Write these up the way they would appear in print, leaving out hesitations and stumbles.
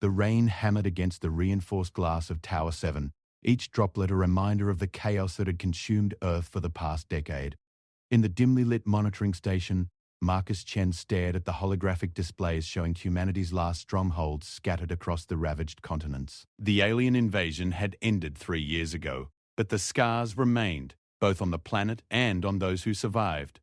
The rain hammered against the reinforced glass of Tower 7, each droplet a reminder of the chaos that had consumed Earth for the past decade. In the dimly lit monitoring station, Marcus Chen stared at the holographic displays showing humanity's last strongholds scattered across the ravaged continents. The alien invasion had ended 3 years ago, but the scars remained, both on the planet and on those who survived.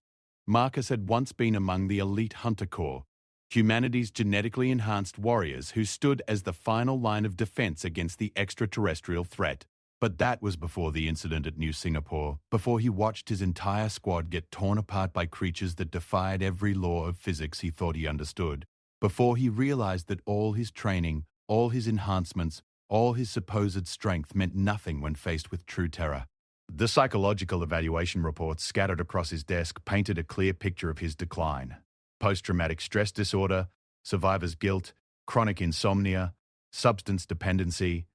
Marcus had once been among the elite Hunter Corps, humanity's genetically enhanced warriors who stood as the final line of defense against the extraterrestrial threat. But that was before the incident at New Singapore, before he watched his entire squad get torn apart by creatures that defied every law of physics he thought he understood, before he realized that all his training, all his enhancements, all his supposed strength meant nothing when faced with true terror. The psychological evaluation reports scattered across his desk painted a clear picture of his decline. Post-traumatic stress disorder, survivor's guilt, chronic insomnia, substance dependency.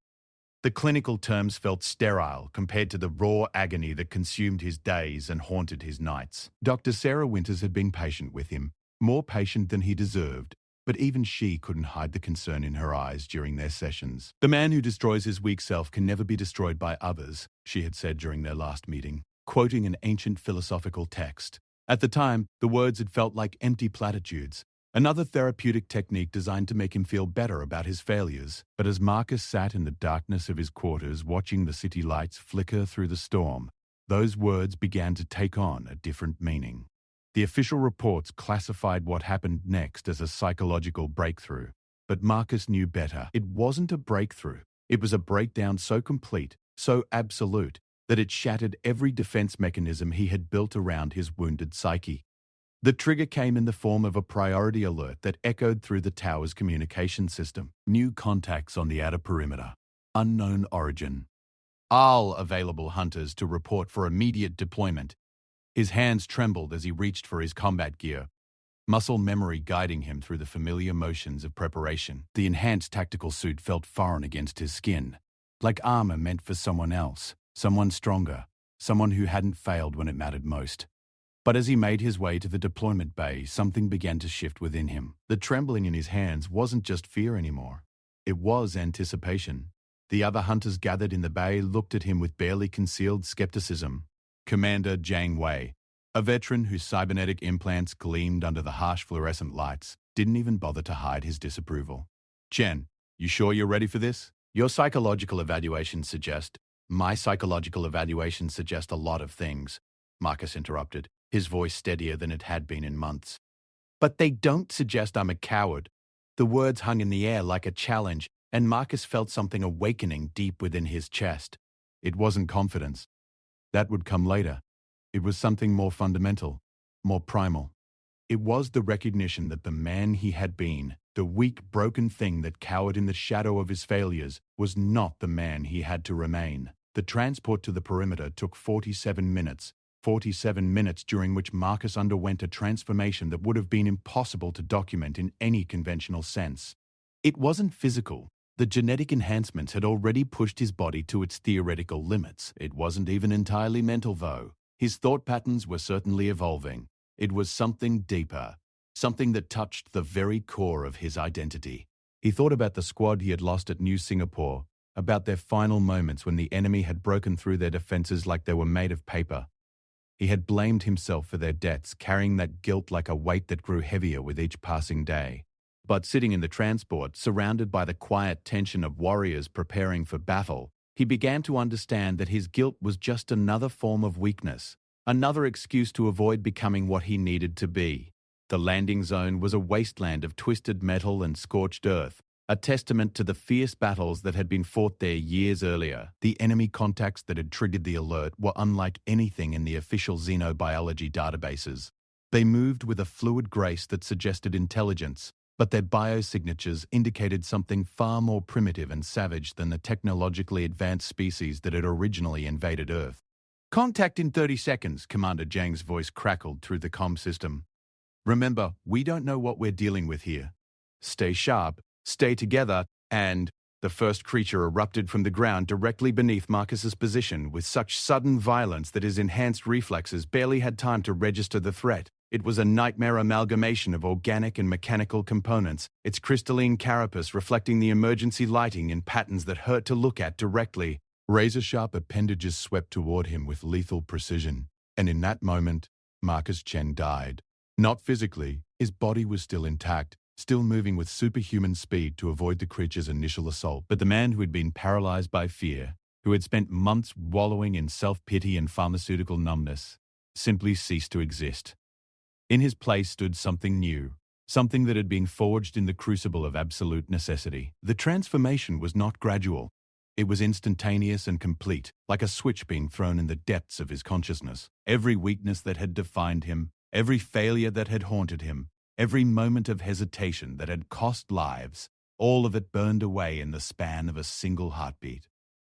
The clinical terms felt sterile compared to the raw agony that consumed his days and haunted his nights. Dr. Sarah Winters had been patient with him, more patient than he deserved, but even she couldn't hide the concern in her eyes during their sessions. "The man who destroys his weak self can never be destroyed by others," she had said during their last meeting, quoting an ancient philosophical text. At the time, the words had felt like empty platitudes, another therapeutic technique designed to make him feel better about his failures. But as Marcus sat in the darkness of his quarters watching the city lights flicker through the storm, those words began to take on a different meaning. The official reports classified what happened next as a psychological breakthrough. But Marcus knew better. It wasn't a breakthrough. It was a breakdown so complete, so absolute, that it shattered every defense mechanism he had built around his wounded psyche. The trigger came in the form of a priority alert that echoed through the tower's communication system. New contacts on the outer perimeter. Unknown origin. All available hunters to report for immediate deployment. His hands trembled as he reached for his combat gear, muscle memory guiding him through the familiar motions of preparation. The enhanced tactical suit felt foreign against his skin, like armor meant for someone else, someone stronger, someone who hadn't failed when it mattered most. But as he made his way to the deployment bay, something began to shift within him. The trembling in his hands wasn't just fear anymore. It was anticipation. The other hunters gathered in the bay looked at him with barely concealed skepticism. Commander Jiang Wei, a veteran whose cybernetic implants gleamed under the harsh fluorescent lights, didn't even bother to hide his disapproval. "Chen, you sure you're ready for this? Your psychological evaluations suggest..." "My psychological evaluations suggest a lot of things," Marcus interrupted, his voice steadier than it had been in months. "But they don't suggest I'm a coward." The words hung in the air like a challenge, and Marcus felt something awakening deep within his chest. It wasn't confidence. That would come later. It was something more fundamental, more primal. It was the recognition that the man he had been, the weak, broken thing that cowered in the shadow of his failures, was not the man he had to remain. The transport to the perimeter took 47 minutes. 47 minutes during which Marcus underwent a transformation that would have been impossible to document in any conventional sense. It wasn't physical. The genetic enhancements had already pushed his body to its theoretical limits. It wasn't even entirely mental, though. His thought patterns were certainly evolving. It was something deeper, something that touched the very core of his identity. He thought about the squad he had lost at New Singapore, about their final moments when the enemy had broken through their defenses like they were made of paper. He had blamed himself for their deaths, carrying that guilt like a weight that grew heavier with each passing day. But sitting in the transport, surrounded by the quiet tension of warriors preparing for battle, he began to understand that his guilt was just another form of weakness, another excuse to avoid becoming what he needed to be. The landing zone was a wasteland of twisted metal and scorched earth, a testament to the fierce battles that had been fought there years earlier. The enemy contacts that had triggered the alert were unlike anything in the official xenobiology databases. They moved with a fluid grace that suggested intelligence, but their biosignatures indicated something far more primitive and savage than the technologically advanced species that had originally invaded Earth. "Contact in 30 seconds, Commander Jiang's voice crackled through the comm system. "Remember, we don't know what we're dealing with here. Stay sharp. Stay together," and the first creature erupted from the ground directly beneath Marcus's position with such sudden violence that his enhanced reflexes barely had time to register the threat. It was a nightmare amalgamation of organic and mechanical components, its crystalline carapace reflecting the emergency lighting in patterns that hurt to look at directly. Razor-sharp appendages swept toward him with lethal precision, and in that moment, Marcus Chen died. Not physically, his body was still intact, still moving with superhuman speed to avoid the creature's initial assault. But the man who had been paralyzed by fear, who had spent months wallowing in self-pity and pharmaceutical numbness, simply ceased to exist. In his place stood something new, something that had been forged in the crucible of absolute necessity. The transformation was not gradual. It was instantaneous and complete, like a switch being thrown in the depths of his consciousness. Every weakness that had defined him, every failure that had haunted him, every moment of hesitation that had cost lives, all of it burned away in the span of a single heartbeat.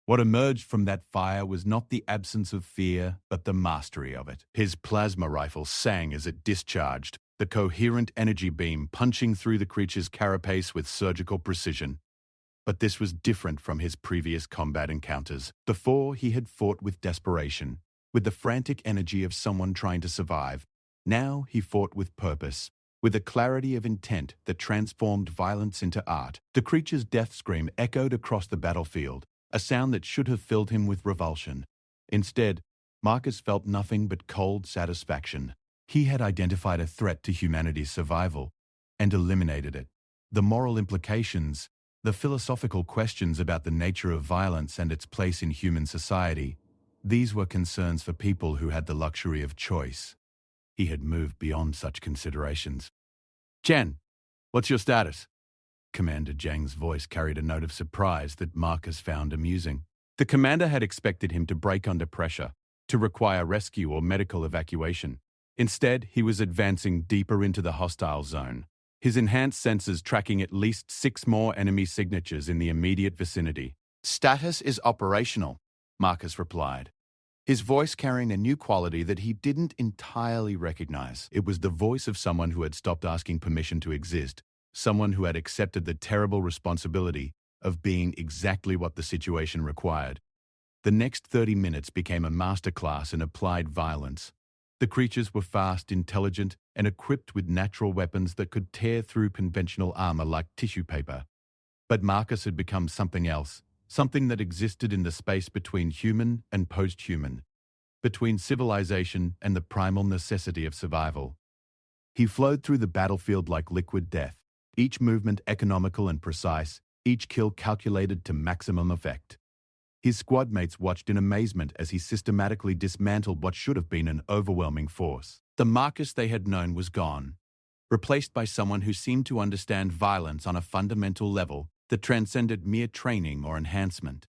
What emerged from that fire was not the absence of fear, but the mastery of it. His plasma rifle sang as it discharged, the coherent energy beam punching through the creature's carapace with surgical precision. But this was different from his previous combat encounters. Before, he had fought with desperation, with the frantic energy of someone trying to survive. Now he fought with purpose, with a clarity of intent that transformed violence into art. The creature's death scream echoed across the battlefield, a sound that should have filled him with revulsion. Instead, Marcus felt nothing but cold satisfaction. He had identified a threat to humanity's survival and eliminated it. The moral implications, the philosophical questions about the nature of violence and its place in human society, these were concerns for people who had the luxury of choice. He had moved beyond such considerations. "Chen, what's your status?" Commander Zhang's voice carried a note of surprise that Marcus found amusing. The commander had expected him to break under pressure, to require rescue or medical evacuation. Instead, he was advancing deeper into the hostile zone, his enhanced sensors tracking at least 6 more enemy signatures in the immediate vicinity. "Status is operational," Marcus replied, his voice carrying a new quality that he didn't entirely recognize. It was the voice of someone who had stopped asking permission to exist, someone who had accepted the terrible responsibility of being exactly what the situation required. The next 30 minutes became a masterclass in applied violence. The creatures were fast, intelligent, and equipped with natural weapons that could tear through conventional armor like tissue paper. But Marcus had become something else, something that existed in the space between human and post-human, between civilization and the primal necessity of survival. He flowed through the battlefield like liquid death, each movement economical and precise, each kill calculated to maximum effect. His squad mates watched in amazement as he systematically dismantled what should have been an overwhelming force. The Marcus they had known was gone, replaced by someone who seemed to understand violence on a fundamental level that transcended mere training or enhancement.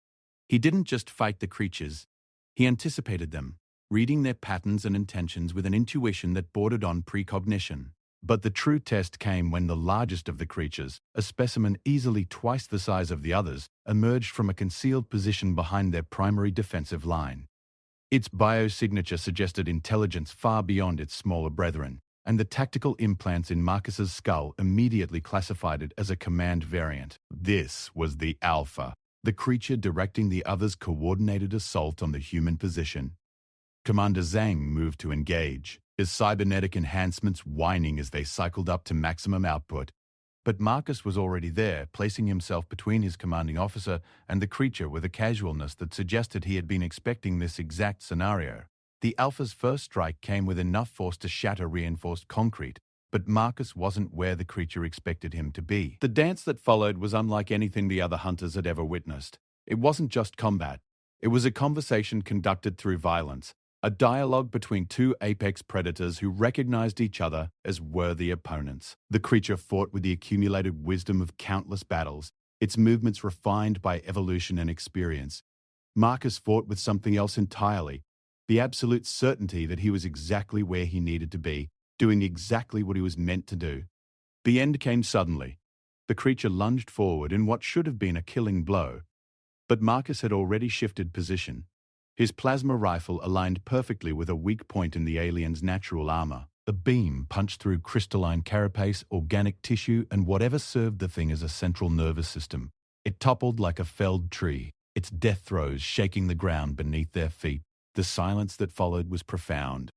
He didn't just fight the creatures, he anticipated them, reading their patterns and intentions with an intuition that bordered on precognition. But the true test came when the largest of the creatures, a specimen easily twice the size of the others, emerged from a concealed position behind their primary defensive line. Its biosignature suggested intelligence far beyond its smaller brethren, and the tactical implants in Marcus's skull immediately classified it as a command variant. This was the Alpha, the creature directing the others' coordinated assault on the human position. Commander Zhang moved to engage, his cybernetic enhancements whining as they cycled up to maximum output. But Marcus was already there, placing himself between his commanding officer and the creature with a casualness that suggested he had been expecting this exact scenario. The Alpha's first strike came with enough force to shatter reinforced concrete, but Marcus wasn't where the creature expected him to be. The dance that followed was unlike anything the other hunters had ever witnessed. It wasn't just combat. It was a conversation conducted through violence, a dialogue between two apex predators who recognized each other as worthy opponents. The creature fought with the accumulated wisdom of countless battles, its movements refined by evolution and experience. Marcus fought with something else entirely, the absolute certainty that he was exactly where he needed to be, doing exactly what he was meant to do. The end came suddenly. The creature lunged forward in what should have been a killing blow, but Marcus had already shifted position. His plasma rifle aligned perfectly with a weak point in the alien's natural armor. The beam punched through crystalline carapace, organic tissue, and whatever served the thing as a central nervous system. It toppled like a felled tree, its death throes shaking the ground beneath their feet. The silence that followed was profound.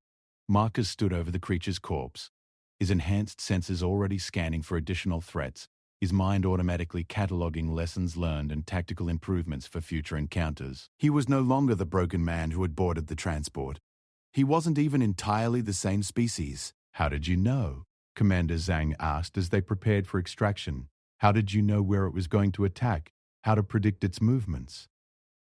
Marcus stood over the creature's corpse, his enhanced senses already scanning for additional threats, his mind automatically cataloguing lessons learned and tactical improvements for future encounters. He was no longer the broken man who had boarded the transport. He wasn't even entirely the same species. "How did you know?" Commander Zhang asked as they prepared for extraction. "How did you know where it was going to attack? How to predict its movements?"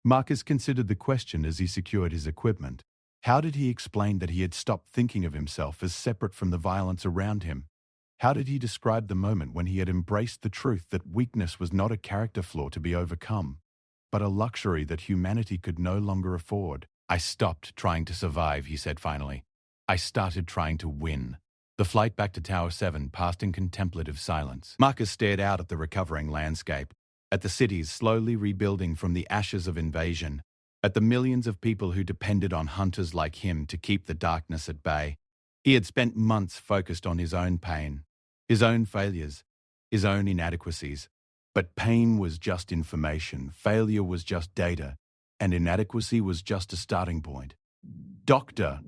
Marcus considered the question as he secured his equipment. How did he explain that he had stopped thinking of himself as separate from the violence around him? How did he describe the moment when he had embraced the truth that weakness was not a character flaw to be overcome, but a luxury that humanity could no longer afford? "I stopped trying to survive," he said finally. "I started trying to win." The flight back to Tower 7 passed in contemplative silence. Marcus stared out at the recovering landscape, at the cities slowly rebuilding from the ashes of invasion, at the millions of people who depended on hunters like him to keep the darkness at bay. He had spent months focused on his own pain, his own failures, his own inadequacies. But pain was just information, failure was just data, and inadequacy was just a starting point. "Doctor!"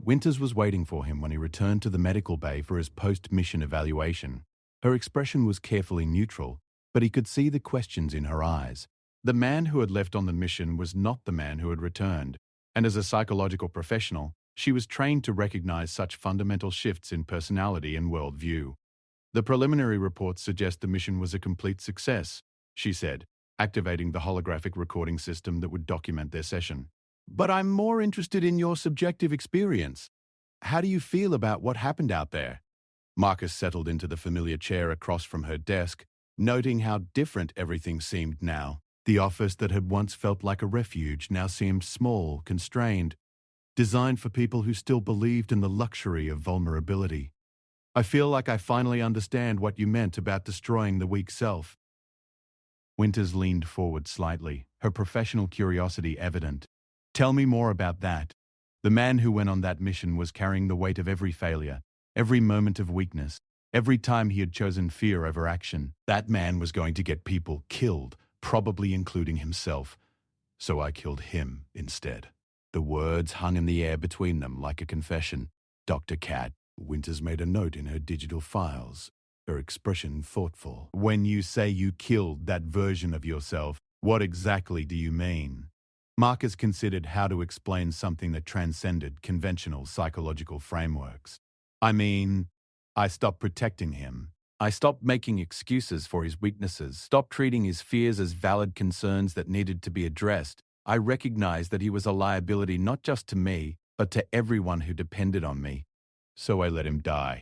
Winters was waiting for him when he returned to the medical bay for his post-mission evaluation. Her expression was carefully neutral, but he could see the questions in her eyes. The man who had left on the mission was not the man who had returned, and as a psychological professional, she was trained to recognize such fundamental shifts in personality and worldview. "The preliminary reports suggest the mission was a complete success," she said, activating the holographic recording system that would document their session. "But I'm more interested in your subjective experience. How do you feel about what happened out there?" Marcus settled into the familiar chair across from her desk, noting how different everything seemed now. The office that had once felt like a refuge now seemed small, constrained, designed for people who still believed in the luxury of vulnerability. "I feel like I finally understand what you meant about destroying the weak self." Winters leaned forward slightly, her professional curiosity evident. "Tell me more about that." The man who went on that mission was carrying the weight of every failure, every moment of weakness, every time he had chosen fear over action. That man was going to get people killed, probably including himself. So I killed him instead. The words hung in the air between them like a confession. "Dr. Cat." Winters made a note in her digital files, her expression thoughtful. "When you say you killed that version of yourself, what exactly do you mean?" Marcus considered how to explain something that transcended conventional psychological frameworks. "I mean, I stopped protecting him. I stopped making excuses for his weaknesses, stopped treating his fears as valid concerns that needed to be addressed. I recognized that he was a liability not just to me, but to everyone who depended on me. So I let him die.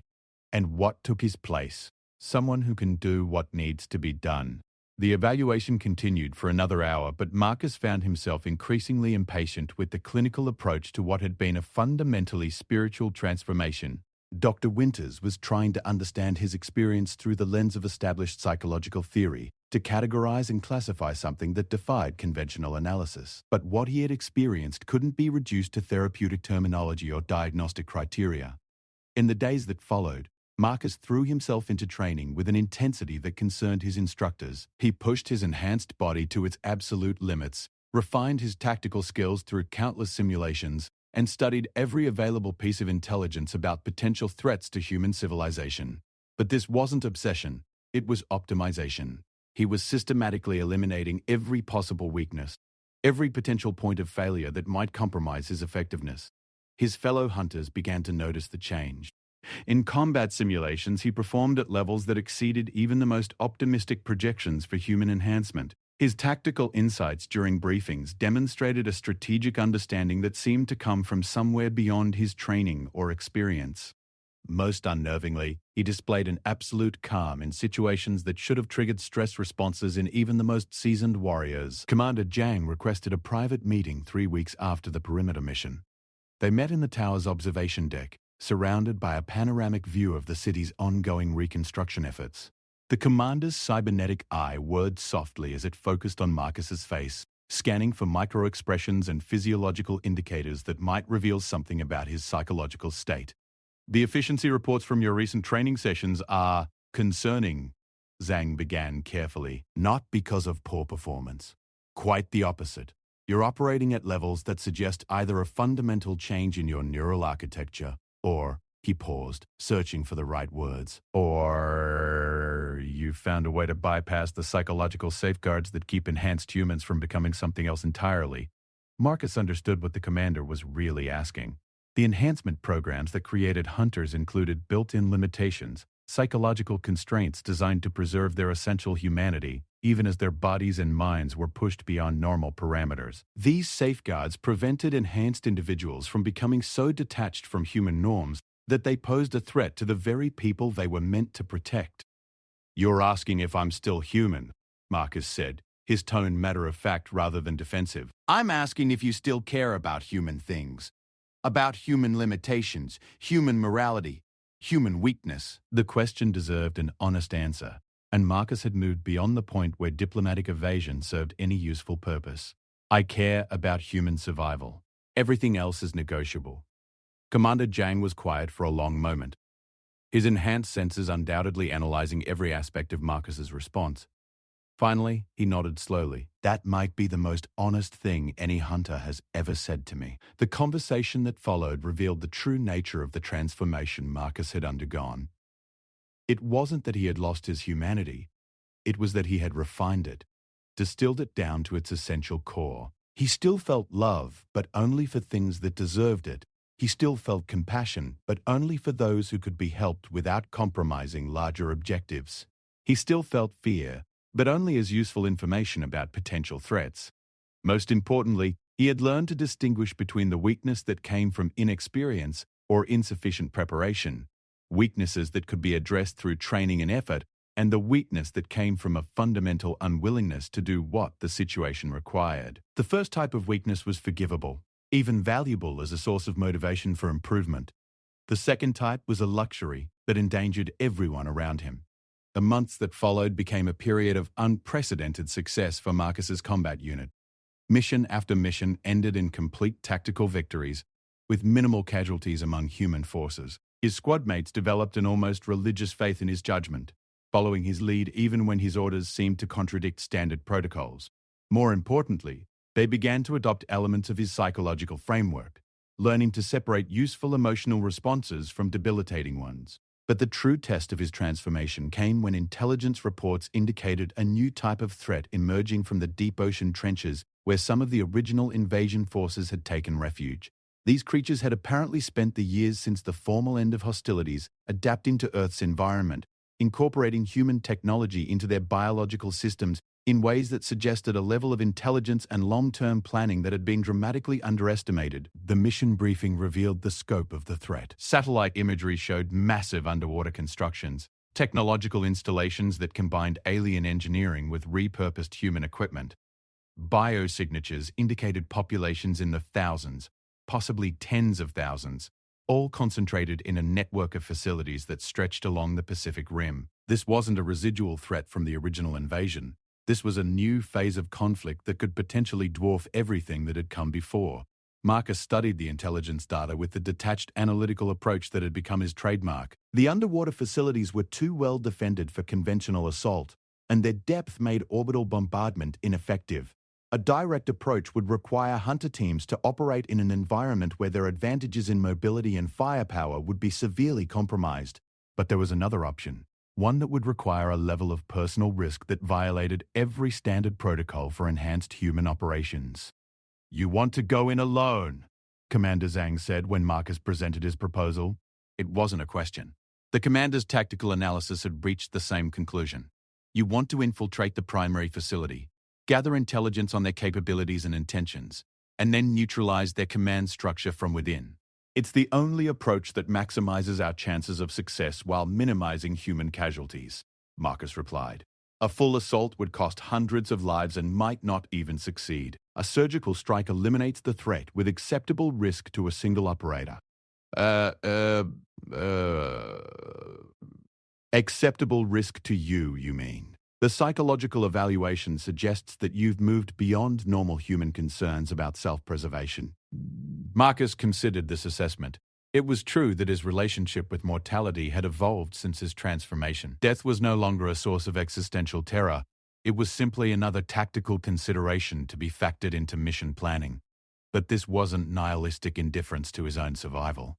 And what took his place? Someone who can do what needs to be done." The evaluation continued for another hour, but Marcus found himself increasingly impatient with the clinical approach to what had been a fundamentally spiritual transformation. Dr. Winters was trying to understand his experience through the lens of established psychological theory, to categorize and classify something that defied conventional analysis. But what he had experienced couldn't be reduced to therapeutic terminology or diagnostic criteria. In the days that followed, Marcus threw himself into training with an intensity that concerned his instructors. He pushed his enhanced body to its absolute limits, refined his tactical skills through countless simulations, and studied every available piece of intelligence about potential threats to human civilization. But this wasn't obsession, it was optimization. He was systematically eliminating every possible weakness, every potential point of failure that might compromise his effectiveness. His fellow hunters began to notice the change. In combat simulations, he performed at levels that exceeded even the most optimistic projections for human enhancement. His tactical insights during briefings demonstrated a strategic understanding that seemed to come from somewhere beyond his training or experience. Most unnervingly, he displayed an absolute calm in situations that should have triggered stress responses in even the most seasoned warriors. Commander Zhang requested a private meeting 3 weeks after the perimeter mission. They met in the tower's observation deck, surrounded by a panoramic view of the city's ongoing reconstruction efforts. The commander's cybernetic eye whirred softly as it focused on Marcus's face, scanning for micro-expressions and physiological indicators that might reveal something about his psychological state. "The efficiency reports from your recent training sessions are concerning," Zhang began carefully. "Not because of poor performance. Quite the opposite. You're operating at levels that suggest either a fundamental change in your neural architecture, or, he paused, searching for the right words, or you found a way to bypass the psychological safeguards that keep enhanced humans from becoming something else entirely. Marcus understood what the commander was really asking. The enhancement programs that created hunters included built-in limitations, psychological constraints designed to preserve their essential humanity, even as their bodies and minds were pushed beyond normal parameters. These safeguards prevented enhanced individuals from becoming so detached from human norms that they posed a threat to the very people they were meant to protect. "You're asking if I'm still human," Marcus said, his tone matter-of-fact rather than defensive. "I'm asking if you still care about human things. About human limitations, human morality, human weakness." The question deserved an honest answer, and Marcus had moved beyond the point where diplomatic evasion served any useful purpose. "I care about human survival. Everything else is negotiable." Commander Zhang was quiet for a long moment, his enhanced senses undoubtedly analyzing every aspect of Marcus's response. Finally, he nodded slowly. "That might be the most honest thing any hunter has ever said to me." The conversation that followed revealed the true nature of the transformation Marcus had undergone. It wasn't that he had lost his humanity, it was that he had refined it, distilled it down to its essential core. He still felt love, but only for things that deserved it. He still felt compassion, but only for those who could be helped without compromising larger objectives. He still felt fear, but only as useful information about potential threats. Most importantly, he had learned to distinguish between the weakness that came from inexperience or insufficient preparation, weaknesses that could be addressed through training and effort, and the weakness that came from a fundamental unwillingness to do what the situation required. The first type of weakness was forgivable, even valuable as a source of motivation for improvement. The second type was a luxury that endangered everyone around him. The months that followed became a period of unprecedented success for Marcus's combat unit. Mission after mission ended in complete tactical victories, with minimal casualties among human forces. His squad mates developed an almost religious faith in his judgment, following his lead even when his orders seemed to contradict standard protocols. More importantly, they began to adopt elements of his psychological framework, learning to separate useful emotional responses from debilitating ones. But the true test of his transformation came when intelligence reports indicated a new type of threat emerging from the deep ocean trenches where some of the original invasion forces had taken refuge. These creatures had apparently spent the years since the formal end of hostilities adapting to Earth's environment, incorporating human technology into their biological systems in ways that suggested a level of intelligence and long-term planning that had been dramatically underestimated. The mission briefing revealed the scope of the threat. Satellite imagery showed massive underwater constructions, technological installations that combined alien engineering with repurposed human equipment. Biosignatures indicated populations in the thousands, possibly tens of thousands, all concentrated in a network of facilities that stretched along the Pacific Rim. This wasn't a residual threat from the original invasion. This was a new phase of conflict that could potentially dwarf everything that had come before. Marcus studied the intelligence data with the detached analytical approach that had become his trademark. The underwater facilities were too well defended for conventional assault, and their depth made orbital bombardment ineffective. A direct approach would require hunter teams to operate in an environment where their advantages in mobility and firepower would be severely compromised. But there was another option, one that would require a level of personal risk that violated every standard protocol for enhanced human operations. "You want to go in alone," Commander Zhang said when Marcus presented his proposal. It wasn't a question. The commander's tactical analysis had reached the same conclusion. "You want to infiltrate the primary facility, gather intelligence on their capabilities and intentions, and then neutralize their command structure from within. It's the only approach that maximizes our chances of success while minimizing human casualties," Marcus replied. "A full assault would cost hundreds of lives and might not even succeed. A surgical strike eliminates the threat with acceptable risk to a single operator." Acceptable risk to you, you mean? The psychological evaluation suggests that you've moved beyond normal human concerns about self-preservation. Marcus considered this assessment. It was true that his relationship with mortality had evolved since his transformation. Death was no longer a source of existential terror. It was simply another tactical consideration to be factored into mission planning. But this wasn't nihilistic indifference to his own survival.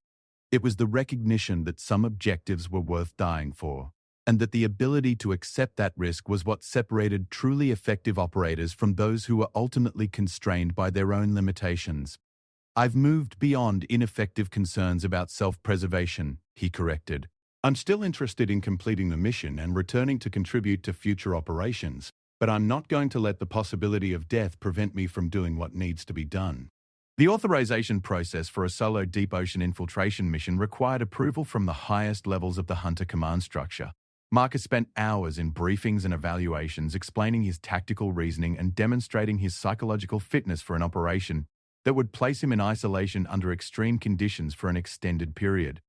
It was the recognition that some objectives were worth dying for, and that the ability to accept that risk was what separated truly effective operators from those who were ultimately constrained by their own limitations. "I've moved beyond ineffective concerns about self-preservation," he corrected. "I'm still interested in completing the mission and returning to contribute to future operations, but I'm not going to let the possibility of death prevent me from doing what needs to be done." The authorization process for a solo deep ocean infiltration mission required approval from the highest levels of the Hunter command structure. Marcus spent hours in briefings and evaluations explaining his tactical reasoning and demonstrating his psychological fitness for an operation that would place him in isolation under extreme conditions for an extended period.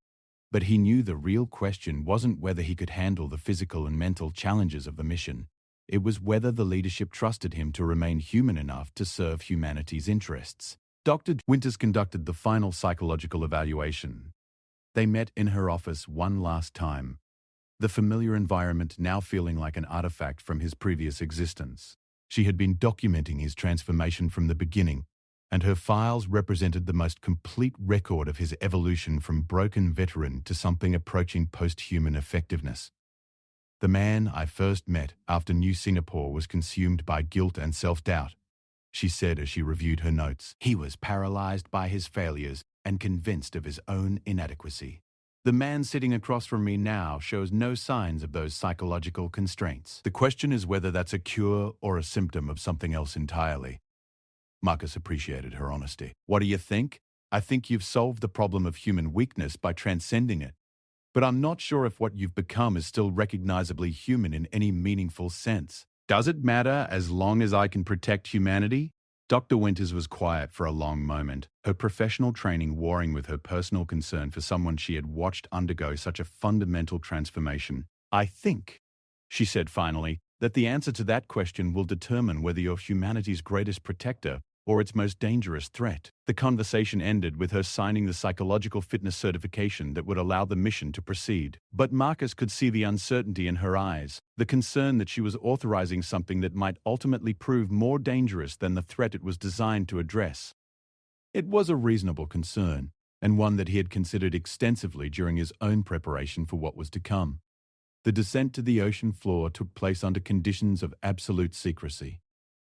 But he knew the real question wasn't whether he could handle the physical and mental challenges of the mission. It was whether the leadership trusted him to remain human enough to serve humanity's interests. Dr. Winters conducted the final psychological evaluation. They met in her office one last time, the familiar environment now feeling like an artifact from his previous existence. She had been documenting his transformation from the beginning, and her files represented the most complete record of his evolution from broken veteran to something approaching post-human effectiveness. "The man I first met after New Singapore was consumed by guilt and self-doubt," she said as she reviewed her notes. "He was paralyzed by his failures and convinced of his own inadequacy. The man sitting across from me now shows no signs of those psychological constraints. The question is whether that's a cure or a symptom of something else entirely." Marcus appreciated her honesty. "What do you think? I think you've solved the problem of human weakness by transcending it. But I'm not sure if what you've become is still recognizably human in any meaningful sense. Does it matter as long as I can protect humanity?" Dr. Winters was quiet for a long moment, her professional training warring with her personal concern for someone she had watched undergo such a fundamental transformation. "I think," she said finally, "that the answer to that question will determine whether you're humanity's greatest protector or its most dangerous threat." The conversation ended with her signing the psychological fitness certification that would allow the mission to proceed. But Marcus could see the uncertainty in her eyes, the concern that she was authorizing something that might ultimately prove more dangerous than the threat it was designed to address. It was a reasonable concern, and one that he had considered extensively during his own preparation for what was to come. The descent to the ocean floor took place under conditions of absolute secrecy.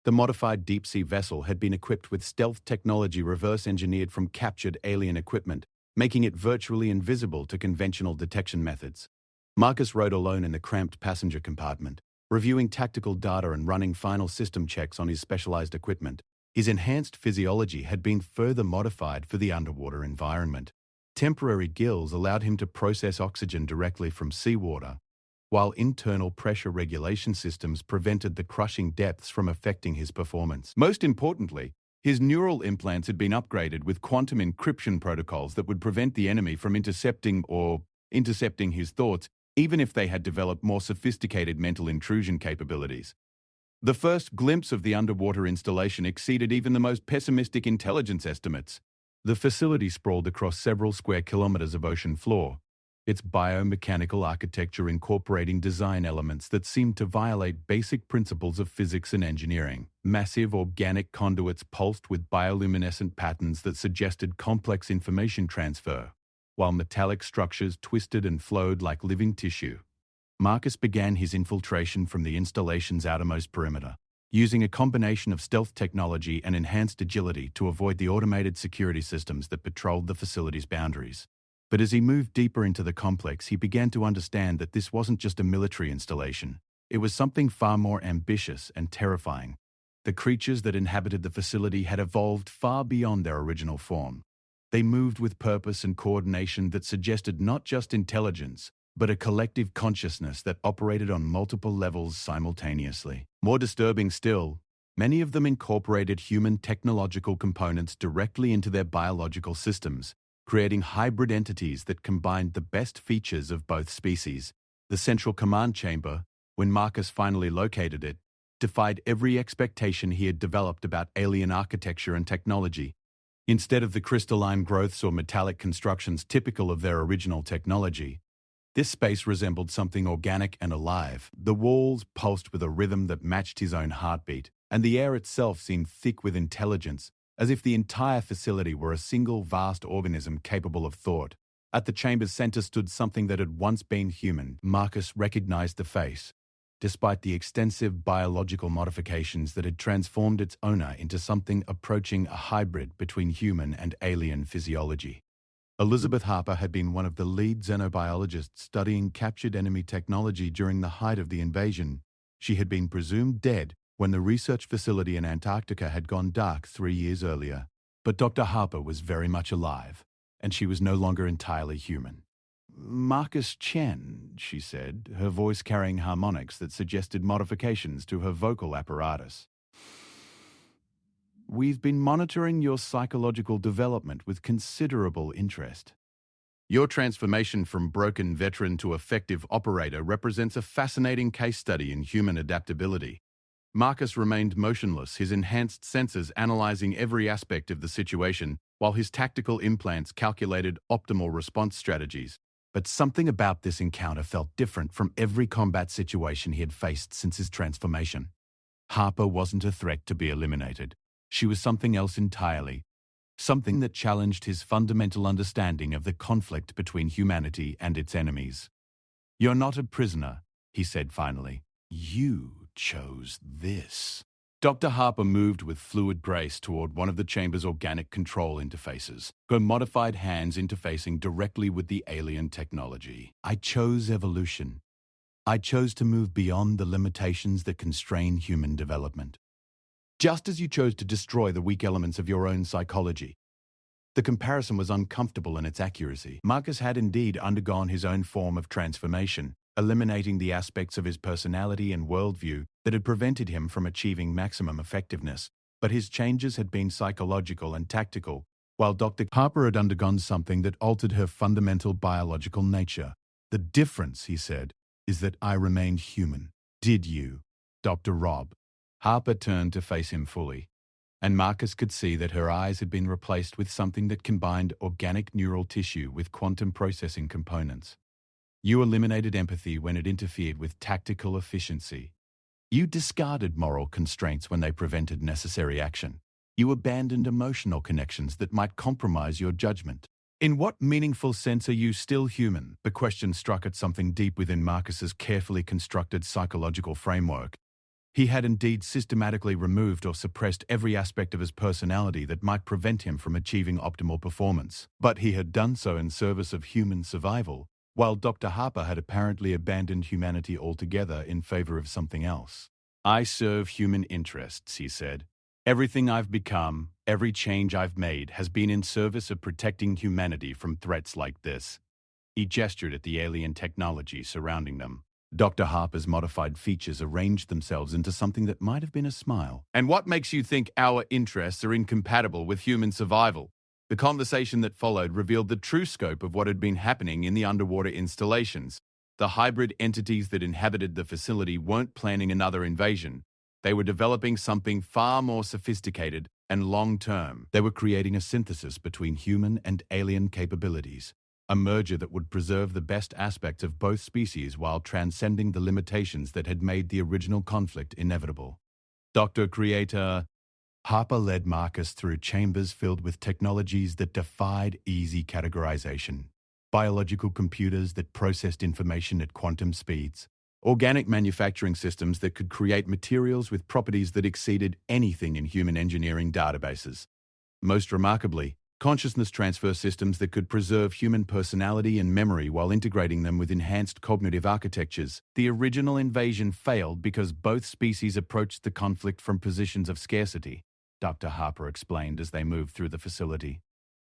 The modified deep-sea vessel had been equipped with stealth technology reverse-engineered from captured alien equipment, making it virtually invisible to conventional detection methods. Marcus rode alone in the cramped passenger compartment, reviewing tactical data and running final system checks on his specialized equipment. His enhanced physiology had been further modified for the underwater environment. Temporary gills allowed him to process oxygen directly from seawater, while internal pressure regulation systems prevented the crushing depths from affecting his performance. Most importantly, his neural implants had been upgraded with quantum encryption protocols that would prevent the enemy from intercepting his thoughts, even if they had developed more sophisticated mental intrusion capabilities. The first glimpse of the underwater installation exceeded even the most pessimistic intelligence estimates. The facility sprawled across several square kilometers of ocean floor, its biomechanical architecture incorporating design elements that seemed to violate basic principles of physics and engineering. Massive organic conduits pulsed with bioluminescent patterns that suggested complex information transfer, while metallic structures twisted and flowed like living tissue. Marcus began his infiltration from the installation's outermost perimeter, using a combination of stealth technology and enhanced agility to avoid the automated security systems that patrolled the facility's boundaries. But as he moved deeper into the complex, he began to understand that this wasn't just a military installation. It was something far more ambitious and terrifying. The creatures that inhabited the facility had evolved far beyond their original form. They moved with purpose and coordination that suggested not just intelligence, but a collective consciousness that operated on multiple levels simultaneously. More disturbing still, many of them incorporated human technological components directly into their biological systems, creating hybrid entities that combined the best features of both species. The central command chamber, when Marcus finally located it, defied every expectation he had developed about alien architecture and technology. Instead of the crystalline growths or metallic constructions typical of their original technology, This space resembled something organic and alive. The walls pulsed with a rhythm that matched his own heartbeat, and the air itself seemed thick with intelligence, as if the entire facility were a single vast organism capable of thought. At the chamber's center stood something that had once been human. Marcus recognized the face, despite the extensive biological modifications that had transformed its owner into something approaching a hybrid between human and alien physiology. Elizabeth Harper had been one of the lead xenobiologists studying captured enemy technology during the height of the invasion. She had been presumed dead when the research facility in Antarctica had gone dark 3 years earlier. But Dr. Harper was very much alive, and she was no longer entirely human. "Marcus Chen," she said, her voice carrying harmonics that suggested modifications to her vocal apparatus. "We've been monitoring your psychological development with considerable interest. Your transformation from broken veteran to effective operator represents a fascinating case study in human adaptability." Marcus remained motionless, his enhanced senses analyzing every aspect of the situation, while his tactical implants calculated optimal response strategies. But something about this encounter felt different from every combat situation he had faced since his transformation. Harper wasn't a threat to be eliminated. She was something else entirely. Something that challenged his fundamental understanding of the conflict between humanity and its enemies. "You're not a prisoner," he said finally. "You chose this." Dr. Harper moved with fluid grace toward one of the chamber's organic control interfaces, her modified hands interfacing directly with the alien technology. "I chose evolution. I chose to move beyond the limitations that constrain human development. Just as you chose to destroy the weak elements of your own psychology." The comparison was uncomfortable in its accuracy. Marcus had indeed undergone his own form of transformation, eliminating the aspects of his personality and worldview that had prevented him from achieving maximum effectiveness. But his changes had been psychological and tactical, while Dr. Harper had undergone something that altered her fundamental biological nature. "The difference," he said, "is that I remained human. Did you, Dr. Rob?" Harper turned to face him fully, and Marcus could see that her eyes had been replaced with something that combined organic neural tissue with quantum processing components. "You eliminated empathy when it interfered with tactical efficiency. You discarded moral constraints when they prevented necessary action. You abandoned emotional connections that might compromise your judgment. In what meaningful sense are you still human?" The question struck at something deep within Marcus's carefully constructed psychological framework. He had indeed systematically removed or suppressed every aspect of his personality that might prevent him from achieving optimal performance. But he had done so in service of human survival, while Dr. Harper had apparently abandoned humanity altogether in favor of something else. "I serve human interests," he said. "Everything I've become, every change I've made has been in service of protecting humanity from threats like this." He gestured at the alien technology surrounding them. Dr. Harper's modified features arranged themselves into something that might have been a smile. "And what makes you think our interests are incompatible with human survival?" The conversation that followed revealed the true scope of what had been happening in the underwater installations. The hybrid entities that inhabited the facility weren't planning another invasion. They were developing something far more sophisticated and long-term. They were creating a synthesis between human and alien capabilities, a merger that would preserve the best aspects of both species while transcending the limitations that had made the original conflict inevitable. "Dr. Creator," Harper led Marcus through chambers filled with technologies that defied easy categorization. Biological computers that processed information at quantum speeds. Organic manufacturing systems that could create materials with properties that exceeded anything in human engineering databases. Most remarkably, consciousness transfer systems that could preserve human personality and memory while integrating them with enhanced cognitive architectures. The original invasion failed because both species approached the conflict from positions of scarcity, Dr. Harper explained as they moved through the facility.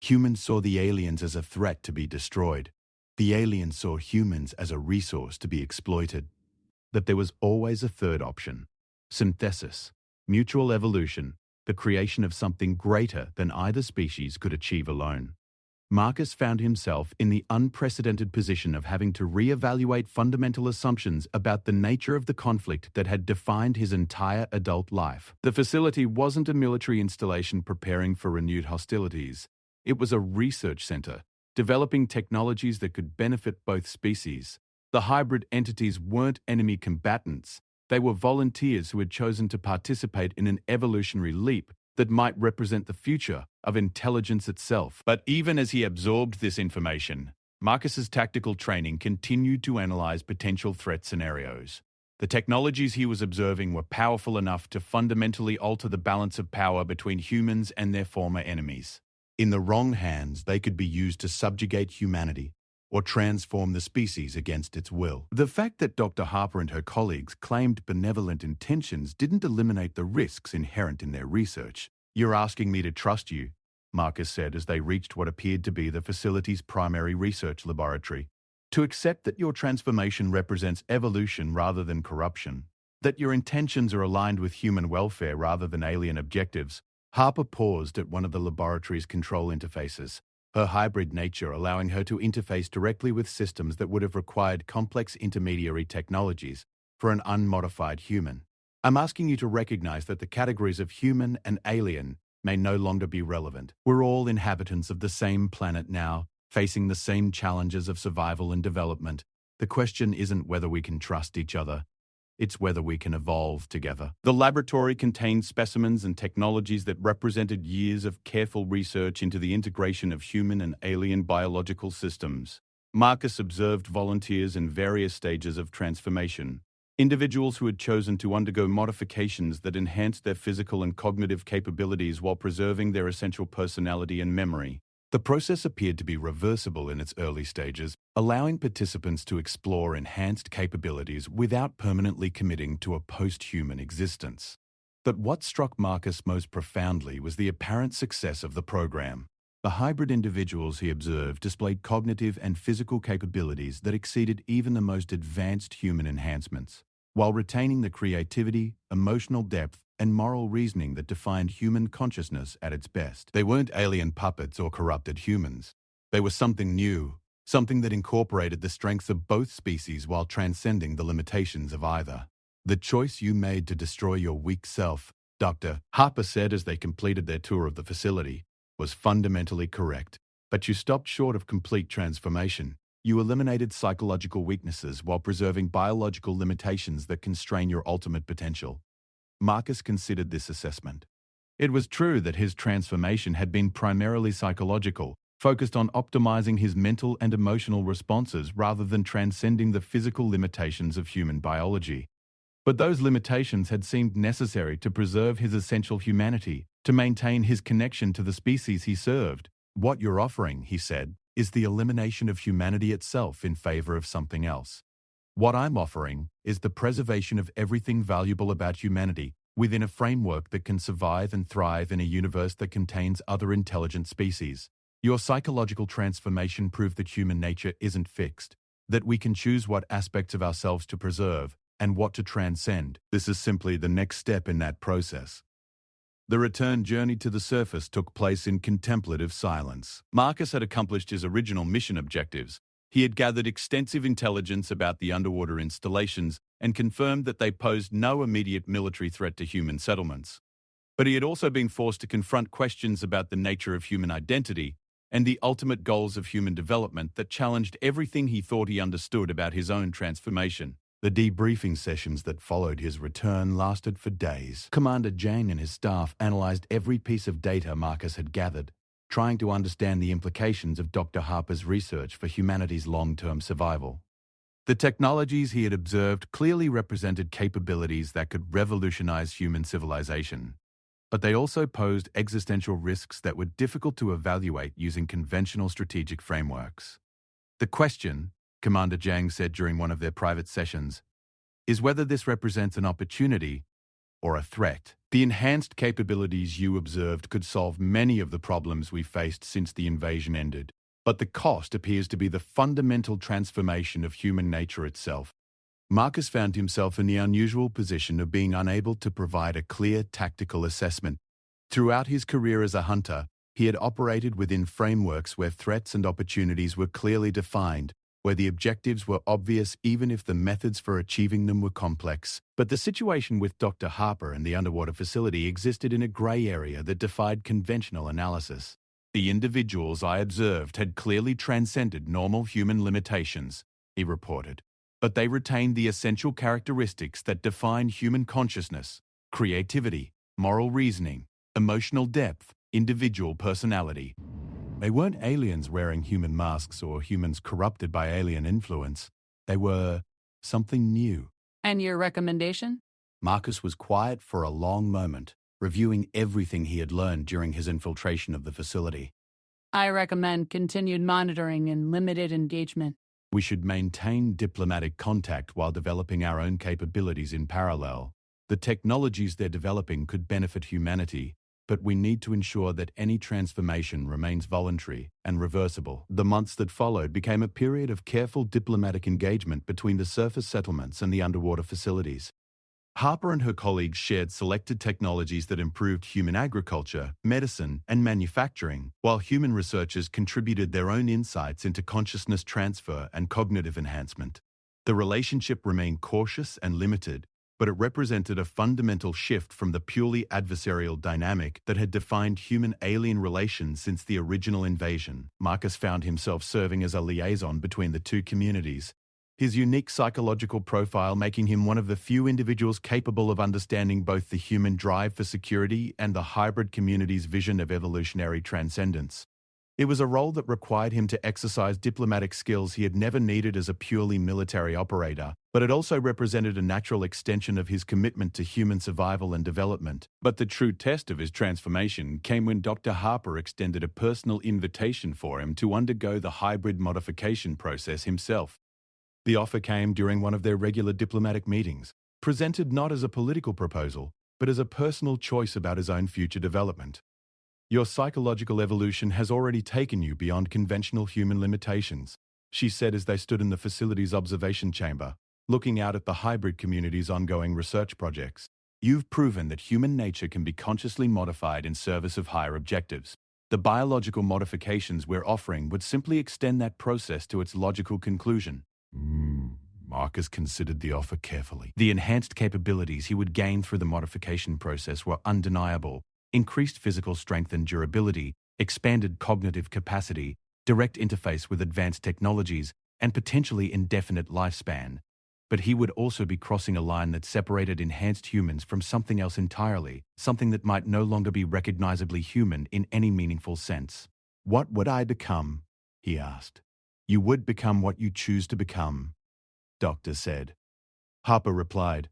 Humans saw the aliens as a threat to be destroyed. The aliens saw humans as a resource to be exploited. That there was always a third option: synthesis, mutual evolution, the creation of something greater than either species could achieve alone. Marcus found himself in the unprecedented position of having to reevaluate fundamental assumptions about the nature of the conflict that had defined his entire adult life. The facility wasn't a military installation preparing for renewed hostilities. It was a research center, developing technologies that could benefit both species. The hybrid entities weren't enemy combatants. They were volunteers who had chosen to participate in an evolutionary leap that might represent the future of intelligence itself. But even as he absorbed this information, Marcus's tactical training continued to analyze potential threat scenarios. The technologies he was observing were powerful enough to fundamentally alter the balance of power between humans and their former enemies. In the wrong hands, they could be used to subjugate humanity or transform the species against its will. The fact that Dr. Harper and her colleagues claimed benevolent intentions didn't eliminate the risks inherent in their research. "You're asking me to trust you," Marcus said as they reached what appeared to be the facility's primary research laboratory. "To accept that your transformation represents evolution rather than corruption, that your intentions are aligned with human welfare rather than alien objectives." Harper paused at one of the laboratory's control interfaces, her hybrid nature allowing her to interface directly with systems that would have required complex intermediary technologies for an unmodified human. "I'm asking you to recognize that the categories of human and alien may no longer be relevant. We're all inhabitants of the same planet now, facing the same challenges of survival and development. The question isn't whether we can trust each other. It's whether we can evolve together." The laboratory contained specimens and technologies that represented years of careful research into the integration of human and alien biological systems. Marcus observed volunteers in various stages of transformation, individuals who had chosen to undergo modifications that enhanced their physical and cognitive capabilities while preserving their essential personality and memory. The process appeared to be reversible in its early stages, allowing participants to explore enhanced capabilities without permanently committing to a post-human existence. But what struck Marcus most profoundly was the apparent success of the program. The hybrid individuals he observed displayed cognitive and physical capabilities that exceeded even the most advanced human enhancements, while retaining the creativity, emotional depth, and moral reasoning that defined human consciousness at its best. They weren't alien puppets or corrupted humans. They were something new, something that incorporated the strengths of both species while transcending the limitations of either. "The choice you made to destroy your weak self," Dr. Harper said as they completed their tour of the facility, "was fundamentally correct. But you stopped short of complete transformation. You eliminated psychological weaknesses while preserving biological limitations that constrain your ultimate potential." Marcus considered this assessment. It was true that his transformation had been primarily psychological, focused on optimizing his mental and emotional responses rather than transcending the physical limitations of human biology. But those limitations had seemed necessary to preserve his essential humanity, to maintain his connection to the species he served. "What you're offering," he said, "is the elimination of humanity itself in favor of something else. What I'm offering is the preservation of everything valuable about humanity within a framework that can survive and thrive in a universe that contains other intelligent species." Your psychological transformation proved that human nature isn't fixed, that we can choose what aspects of ourselves to preserve and what to transcend. This is simply the next step in that process. The return journey to the surface took place in contemplative silence. Marcus had accomplished his original mission objectives. He had gathered extensive intelligence about the underwater installations and confirmed that they posed no immediate military threat to human settlements. But he had also been forced to confront questions about the nature of human identity and the ultimate goals of human development that challenged everything he thought he understood about his own transformation. The debriefing sessions that followed his return lasted for days. Commander Jang and his staff analyzed every piece of data Marcus had gathered, trying to understand the implications of Dr. Harper's research for humanity's long-term survival. The technologies he had observed clearly represented capabilities that could revolutionize human civilization, but they also posed existential risks that were difficult to evaluate using conventional strategic frameworks. "The question," Commander Jang said during one of their private sessions, "is whether this represents an opportunity or a threat. The enhanced capabilities you observed could solve many of the problems we faced since the invasion ended, but the cost appears to be the fundamental transformation of human nature itself." Marcus found himself in the unusual position of being unable to provide a clear tactical assessment. Throughout his career as a hunter, he had operated within frameworks where threats and opportunities were clearly defined, where the objectives were obvious even if the methods for achieving them were complex. But the situation with Dr. Harper and the underwater facility existed in a grey area that defied conventional analysis. The individuals I observed had clearly transcended normal human limitations, he reported. But they retained the essential characteristics that define human consciousness: creativity, moral reasoning, emotional depth, individual personality. They weren't aliens wearing human masks or humans corrupted by alien influence. They were something new. And your recommendation? Marcus was quiet for a long moment, reviewing everything he had learned during his infiltration of the facility. I recommend continued monitoring and limited engagement. We should maintain diplomatic contact while developing our own capabilities in parallel. The technologies they're developing could benefit humanity, but we need to ensure that any transformation remains voluntary and reversible. The months that followed became a period of careful diplomatic engagement between the surface settlements and the underwater facilities. Harper and her colleagues shared selected technologies that improved human agriculture, medicine, and manufacturing, while human researchers contributed their own insights into consciousness transfer and cognitive enhancement. The relationship remained cautious and limited, but it represented a fundamental shift from the purely adversarial dynamic that had defined human-alien relations since the original invasion. Marcus found himself serving as a liaison between the two communities, his unique psychological profile making him one of the few individuals capable of understanding both the human drive for security and the hybrid community's vision of evolutionary transcendence. It was a role that required him to exercise diplomatic skills he had never needed as a purely military operator, but it also represented a natural extension of his commitment to human survival and development. But the true test of his transformation came when Dr. Harper extended a personal invitation for him to undergo the hybrid modification process himself. The offer came during one of their regular diplomatic meetings, presented not as a political proposal, but as a personal choice about his own future development. Your psychological evolution has already taken you beyond conventional human limitations, she said as they stood in the facility's observation chamber, looking out at the hybrid community's ongoing research projects. You've proven that human nature can be consciously modified in service of higher objectives. The biological modifications we're offering would simply extend that process to its logical conclusion. Marcus considered the offer carefully. The enhanced capabilities he would gain through the modification process were undeniable: increased physical strength and durability, expanded cognitive capacity, direct interface with advanced technologies, and potentially indefinite lifespan. But he would also be crossing a line that separated enhanced humans from something else entirely, something that might no longer be recognizably human in any meaningful sense. What would I become? He asked. You would become what you choose to become, Doctor said. Harper replied,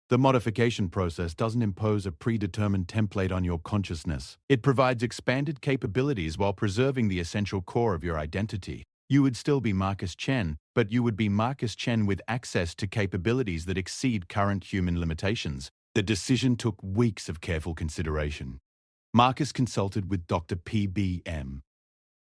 the modification process doesn't impose a predetermined template on your consciousness. It provides expanded capabilities while preserving the essential core of your identity. You would still be Marcus Chen, but you would be Marcus Chen with access to capabilities that exceed current human limitations. The decision took weeks of careful consideration. Marcus consulted with Dr. P.B.M.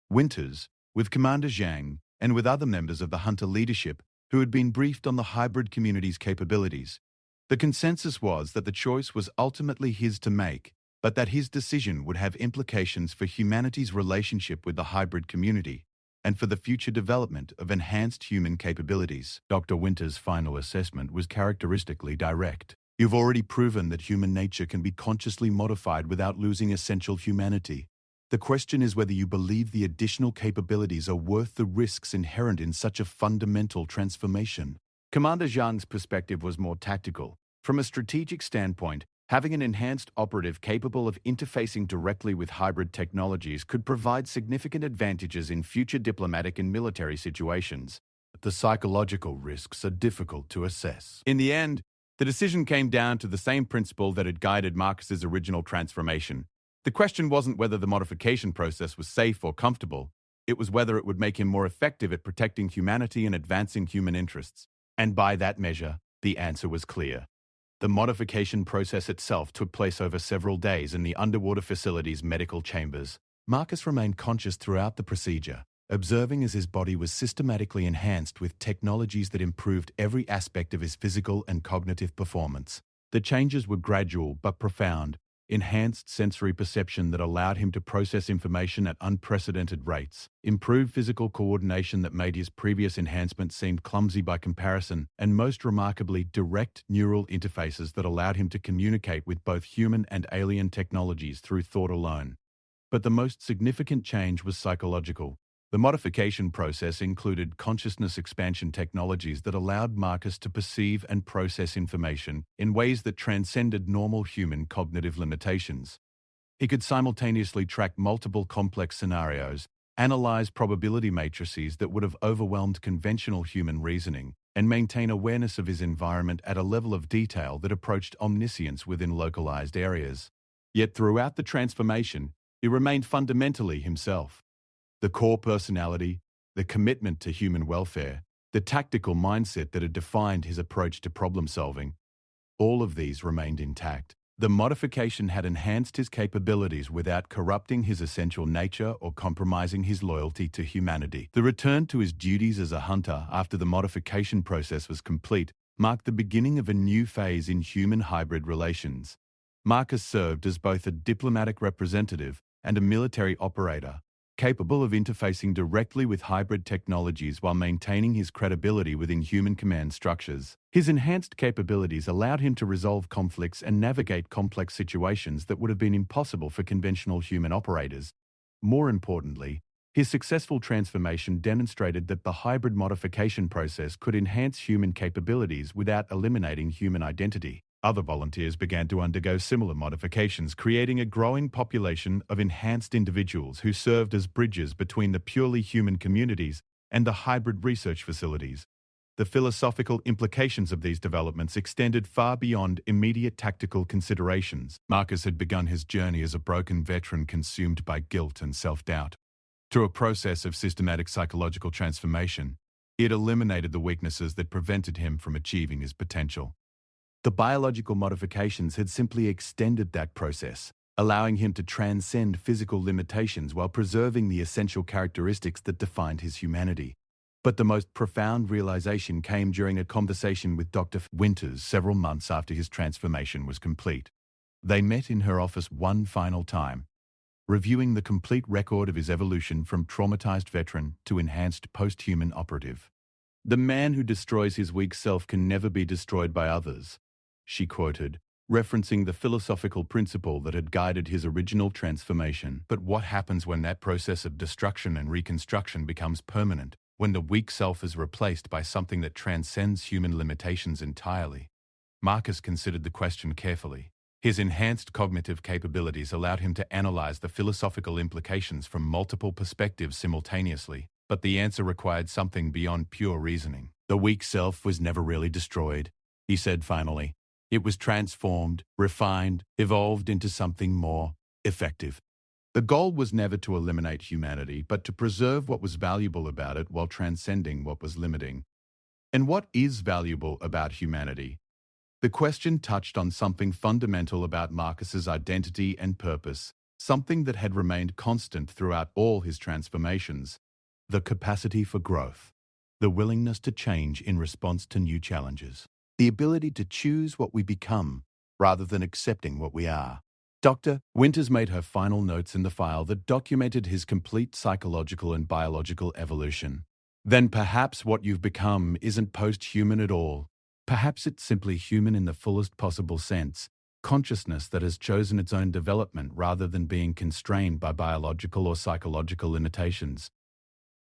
Winters, with Commander Zhang, and with other members of the Hunter leadership who had been briefed on the hybrid community's capabilities. The consensus was that the choice was ultimately his to make, but that his decision would have implications for humanity's relationship with the hybrid community and for the future development of enhanced human capabilities. Dr. Winters' final assessment was characteristically direct. You've already proven that human nature can be consciously modified without losing essential humanity. The question is whether you believe the additional capabilities are worth the risks inherent in such a fundamental transformation. Commander Zhang's perspective was more tactical. From a strategic standpoint, having an enhanced operative capable of interfacing directly with hybrid technologies could provide significant advantages in future diplomatic and military situations. But the psychological risks are difficult to assess. In the end, the decision came down to the same principle that had guided Marcus's original transformation. The question wasn't whether the modification process was safe or comfortable. It was whether it would make him more effective at protecting humanity and advancing human interests. And by that measure, the answer was clear. The modification process itself took place over several days in the underwater facility's medical chambers. Marcus remained conscious throughout the procedure, observing as his body was systematically enhanced with technologies that improved every aspect of his physical and cognitive performance. The changes were gradual but profound. Enhanced sensory perception that allowed him to process information at unprecedented rates, improved physical coordination that made his previous enhancements seem clumsy by comparison, and most remarkably, direct neural interfaces that allowed him to communicate with both human and alien technologies through thought alone. But the most significant change was psychological. The modification process included consciousness expansion technologies that allowed Marcus to perceive and process information in ways that transcended normal human cognitive limitations. He could simultaneously track multiple complex scenarios, analyze probability matrices that would have overwhelmed conventional human reasoning, and maintain awareness of his environment at a level of detail that approached omniscience within localized areas. Yet throughout the transformation, he remained fundamentally himself. The core personality, the commitment to human welfare, the tactical mindset that had defined his approach to problem solving, all of these remained intact. The modification had enhanced his capabilities without corrupting his essential nature or compromising his loyalty to humanity. The return to his duties as a hunter after the modification process was complete marked the beginning of a new phase in human hybrid relations. Marcus served as both a diplomatic representative and a military operator, capable of interfacing directly with hybrid technologies while maintaining his credibility within human command structures. His enhanced capabilities allowed him to resolve conflicts and navigate complex situations that would have been impossible for conventional human operators. More importantly, his successful transformation demonstrated that the hybrid modification process could enhance human capabilities without eliminating human identity. Other volunteers began to undergo similar modifications, creating a growing population of enhanced individuals who served as bridges between the purely human communities and the hybrid research facilities. The philosophical implications of these developments extended far beyond immediate tactical considerations. Marcus had begun his journey as a broken veteran consumed by guilt and self-doubt. Through a process of systematic psychological transformation, he had eliminated the weaknesses that prevented him from achieving his potential. The biological modifications had simply extended that process, allowing him to transcend physical limitations while preserving the essential characteristics that defined his humanity. But the most profound realization came during a conversation with Dr. Winters several months after his transformation was complete. They met in her office one final time, reviewing the complete record of his evolution from traumatized veteran to enhanced post-human operative. "The man who destroys his weak self can never be destroyed by others," she quoted, referencing the philosophical principle that had guided his original transformation. But what happens when that process of destruction and reconstruction becomes permanent, when the weak self is replaced by something that transcends human limitations entirely? Marcus considered the question carefully. His enhanced cognitive capabilities allowed him to analyze the philosophical implications from multiple perspectives simultaneously, but the answer required something beyond pure reasoning. "The weak self was never really destroyed," he said finally. "It was transformed, refined, evolved into something more effective." The goal was never to eliminate humanity, but to preserve what was valuable about it while transcending what was limiting. And what is valuable about humanity? The question touched on something fundamental about Marcus's identity and purpose, something that had remained constant throughout all his transformations: the capacity for growth, the willingness to change in response to new challenges, the ability to choose what we become rather than accepting what we are. Dr. Winters made her final notes in the file that documented his complete psychological and biological evolution. "Then perhaps what you've become isn't post-human at all. Perhaps it's simply human in the fullest possible sense, consciousness that has chosen its own development rather than being constrained by biological or psychological limitations."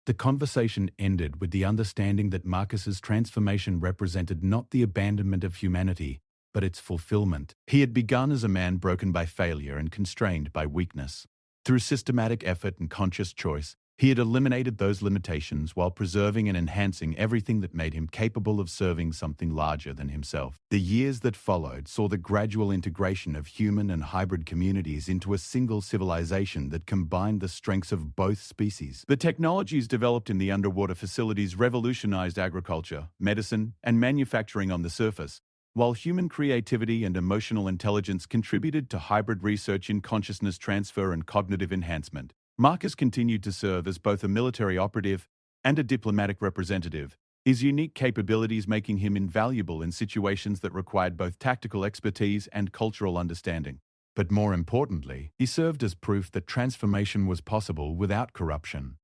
The conversation ended with the understanding that Marcus's transformation represented not the abandonment of humanity, but its fulfillment. He had begun as a man broken by failure and constrained by weakness. Through systematic effort and conscious choice, he had eliminated those limitations while preserving and enhancing everything that made him capable of serving something larger than himself. The years that followed saw the gradual integration of human and hybrid communities into a single civilization that combined the strengths of both species. The technologies developed in the underwater facilities revolutionized agriculture, medicine, and manufacturing on the surface, while human creativity and emotional intelligence contributed to hybrid research in consciousness transfer and cognitive enhancement. Marcus continued to serve as both a military operative and a diplomatic representative, his unique capabilities making him invaluable in situations that required both tactical expertise and cultural understanding. But more importantly, he served as proof that transformation was possible without corruption,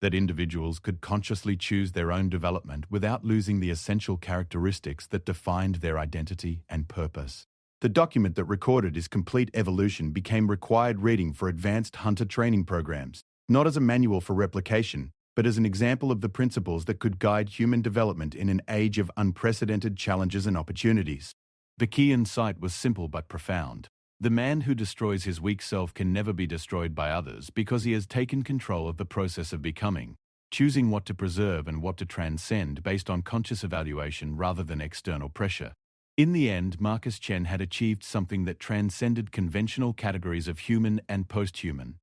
that individuals could consciously choose their own development without losing the essential characteristics that defined their identity and purpose. The document that recorded his complete evolution became required reading for advanced hunter training programs, not as a manual for replication, but as an example of the principles that could guide human development in an age of unprecedented challenges and opportunities. The key insight was simple but profound. The man who destroys his weak self can never be destroyed by others because he has taken control of the process of becoming, choosing what to preserve and what to transcend based on conscious evaluation rather than external pressure. In the end, Marcus Chen had achieved something that transcended conventional categories of human and post-human,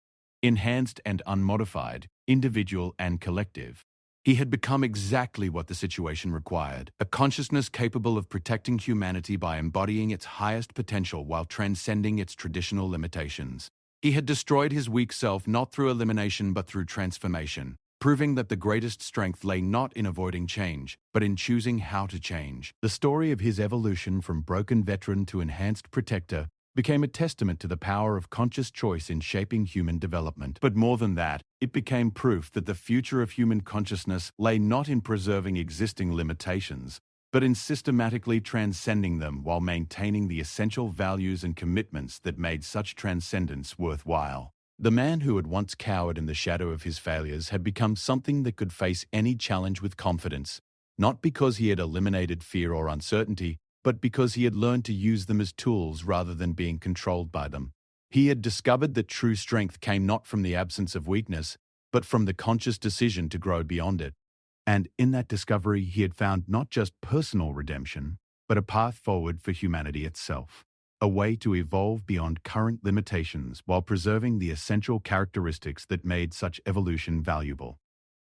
enhanced and unmodified, individual and collective. He had become exactly what the situation required, a consciousness capable of protecting humanity by embodying its highest potential while transcending its traditional limitations. He had destroyed his weak self not through elimination but through transformation, proving that the greatest strength lay not in avoiding change, but in choosing how to change. The story of his evolution from broken veteran to enhanced protector became a testament to the power of conscious choice in shaping human development. But more than that, it became proof that the future of human consciousness lay not in preserving existing limitations, but in systematically transcending them while maintaining the essential values and commitments that made such transcendence worthwhile. The man who had once cowered in the shadow of his failures had become something that could face any challenge with confidence, not because he had eliminated fear or uncertainty, but because he had learned to use them as tools rather than being controlled by them. He had discovered that true strength came not from the absence of weakness, but from the conscious decision to grow beyond it. And in that discovery, he had found not just personal redemption, but a path forward for humanity itself, a way to evolve beyond current limitations while preserving the essential characteristics that made such evolution valuable.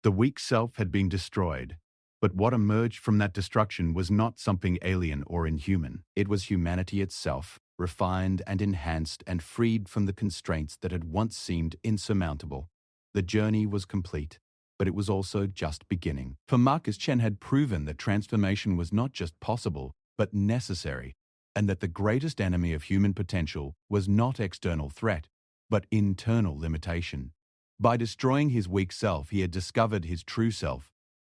The weak self had been destroyed, but what emerged from that destruction was not something alien or inhuman. It was humanity itself, refined and enhanced and freed from the constraints that had once seemed insurmountable. The journey was complete, but it was also just beginning. For Marcus Chen had proven that transformation was not just possible, but necessary, and that the greatest enemy of human potential was not external threat, but internal limitation. By destroying his weak self, he had discovered his true self.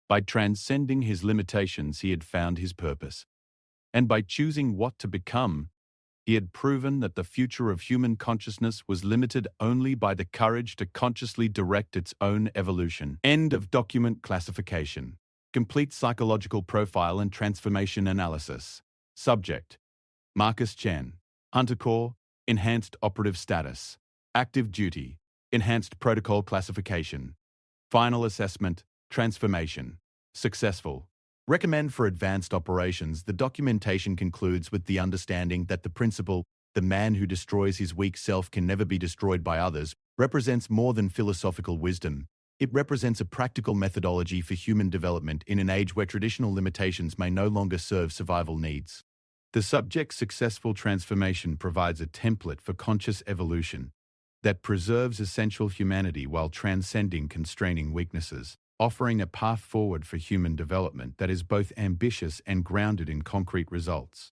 By transcending his limitations, he had found his purpose. And by choosing what to become, he had proven that the future of human consciousness was limited only by the courage to consciously direct its own evolution. End of document classification. Complete psychological profile and transformation analysis. Subject: Marcus Chen. Hunter Corps, enhanced operative status. Active duty, enhanced protocol classification. Final assessment, transformation. Successful. Recommend for advanced operations. The documentation concludes with the understanding that the principle, the man who destroys his weak self can never be destroyed by others, represents more than philosophical wisdom. It represents a practical methodology for human development in an age where traditional limitations may no longer serve survival needs. The subject's successful transformation provides a template for conscious evolution that preserves essential humanity while transcending constraining weaknesses, offering a path forward for human development that is both ambitious and grounded in concrete results.